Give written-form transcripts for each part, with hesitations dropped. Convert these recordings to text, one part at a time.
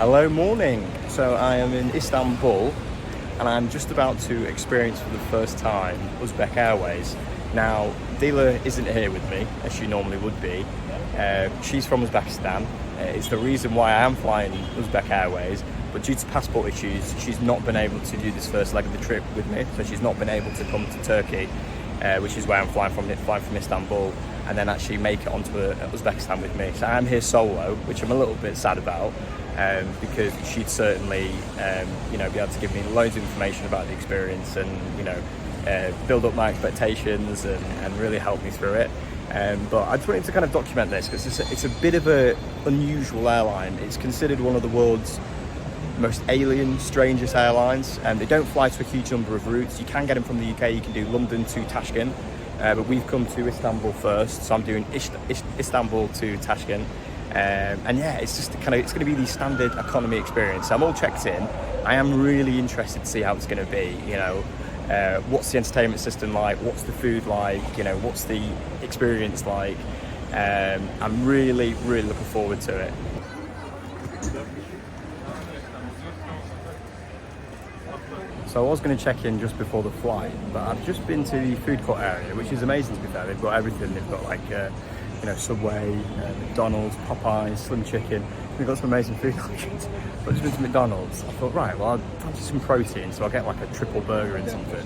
Hello, morning. So I am in Istanbul and I'm just about to experience for the first time Uzbek Airways. Now, Dila isn't here with me, as she normally would be. She's from Uzbekistan. It's the reason why I am flying Uzbek Airways, but due to passport issues, she's not been able to do this first leg of the trip with me, so she's not been able to come to Turkey, which is where I'm flying from Istanbul, and then actually make it onto Uzbekistan with me. So I'm here solo, which I'm a little bit sad about, because she'd certainly, be able to give me loads of information about the experience and, build up my expectations and really help me through it. But I just wanted to kind of document this because it's a bit of an unusual airline. It's considered one of the world's most alien, strangest airlines. They don't fly to a huge number of routes. You can get them from the UK. You can do London to Tashkent, but we've come to Istanbul first, so I'm doing Istanbul to Tashkent. It's going to be the standard economy experience. So I'm all checked in. I am really interested to see how it's going to be. What's the entertainment system like? What's the food like? What's the experience like? I'm really, really looking forward to it. So I was going to check in just before the flight, but I've just been to the food court area, which is amazing to be fair. They've got everything. They've got Subway, McDonald's, Popeyes, Slim Chicken. We've got some amazing food options. But just been to McDonald's. I thought, right, well, I'll fancy some protein, so I'll get like a triple burger and something,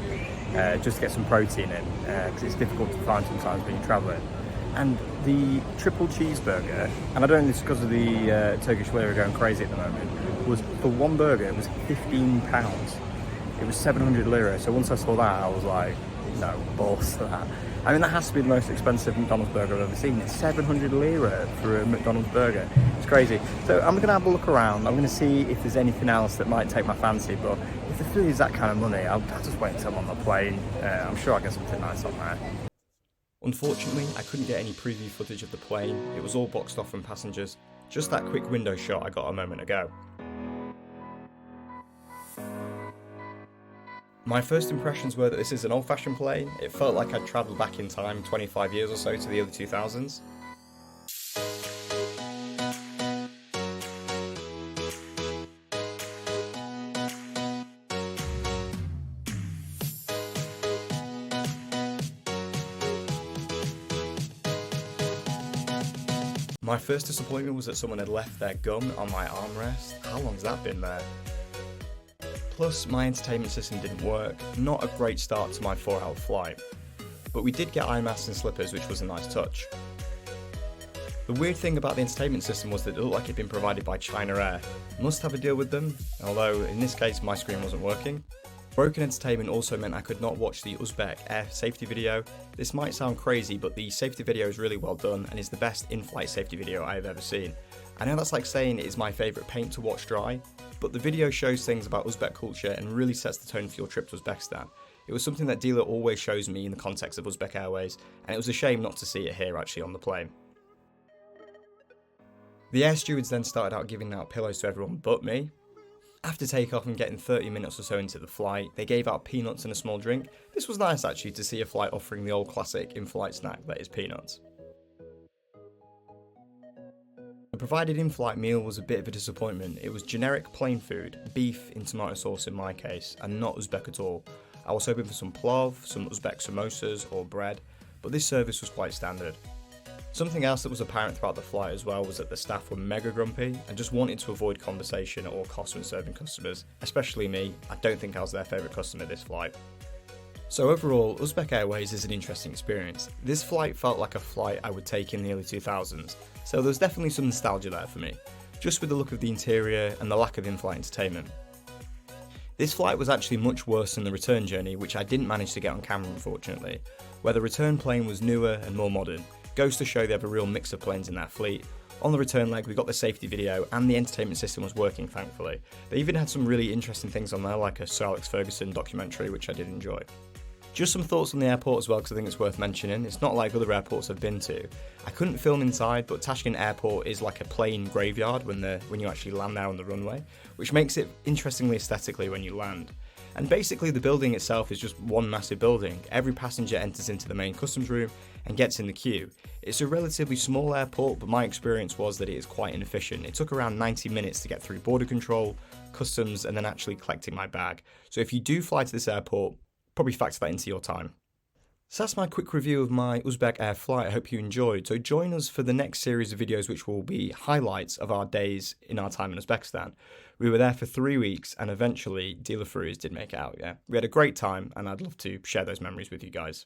just to get some protein in, because it's difficult to find sometimes when you're travelling. And the triple cheeseburger, and I don't know if it's because of the Turkish lira going crazy at the moment, was for one burger, it was £15. It was 700 lira. So once I saw that, I was like, no, balls for that. I mean, that has to be the most expensive McDonald's burger I've ever seen. It's 700 lira for a McDonald's burger. It's crazy. So I'm going to have a look around. I'm going to see if there's anything else that might take my fancy. But if the food is that kind of money, I'll just wait until I'm on the plane. I'm sure I'll get something nice on there. Unfortunately, I couldn't get any preview footage of the plane. It was all boxed off from passengers. Just that quick window shot I got a moment ago. My first impressions were that this is an old-fashioned plane. It felt like I'd travelled back in time 25 years or so to the early 2000s. My first disappointment was that someone had left their gum on my armrest. How long's that been there? Plus, my entertainment system didn't work. Not a great start to my 4-hour flight. But we did get eye masks and slippers, which was a nice touch. The weird thing about the entertainment system was that it looked like it had been provided by China Air. Must have a deal with them, although in this case my screen wasn't working. Broken entertainment also meant I could not watch the Uzbek air safety video. This might sound crazy, but the safety video is really well done and is the best in-flight safety video I have ever seen. I know that's like saying it is my favourite paint to watch dry, but the video shows things about Uzbek culture and really sets the tone for your trip to Uzbekistan. It was something that Dila always shows me in the context of Uzbek Airways, and it was a shame not to see it here actually on the plane. The air stewards then started out giving out pillows to everyone but me. After takeoff and getting 30 minutes or so into the flight, they gave out peanuts and a small drink. This was nice actually to see a flight offering the old classic in-flight snack that is peanuts. The provided in-flight meal was a bit of a disappointment. It was generic plain food, beef in tomato sauce in my case, and not Uzbek at all. I was hoping for some plov, some Uzbek samosas or bread, but this service was quite standard. Something else that was apparent throughout the flight as well was that the staff were mega grumpy and just wanted to avoid conversation at all costs when serving customers, especially me. I don't think I was their favourite customer this flight. So overall, Uzbek Airways is an interesting experience. This flight felt like a flight I would take in the early 2000s, so there's definitely some nostalgia there for me, just with the look of the interior and the lack of in-flight entertainment. This flight was actually much worse than the return journey, which I didn't manage to get on camera unfortunately, where the return plane was newer and more modern. Goes to show they have a real mix of planes in that fleet. On the return leg, we got the safety video and the entertainment system was working thankfully. They even had some really interesting things on there like a Sir Alex Ferguson documentary, which I did enjoy. Just some thoughts on the airport as well, because I think it's worth mentioning. It's not like other airports I've been to. I couldn't film inside, but Tashkent Airport is like a plane graveyard when you actually land there on the runway, which makes it interestingly aesthetically when you land. And basically the building itself is just one massive building. Every passenger enters into the main customs room, and gets in the queue. It's a relatively small airport, but my experience was that it is quite inefficient. It took around 90 minutes to get through border control, customs, and then actually collecting my bag. So if you do fly to this airport, probably factor that into your time. So that's my quick review of my Uzbek Air flight. I hope you enjoyed. So join us for the next series of videos, which will be highlights of our days in our time in Uzbekistan. We were there for 3 weeks, and eventually Dila Farouz did make it out, yeah. We had a great time, and I'd love to share those memories with you guys.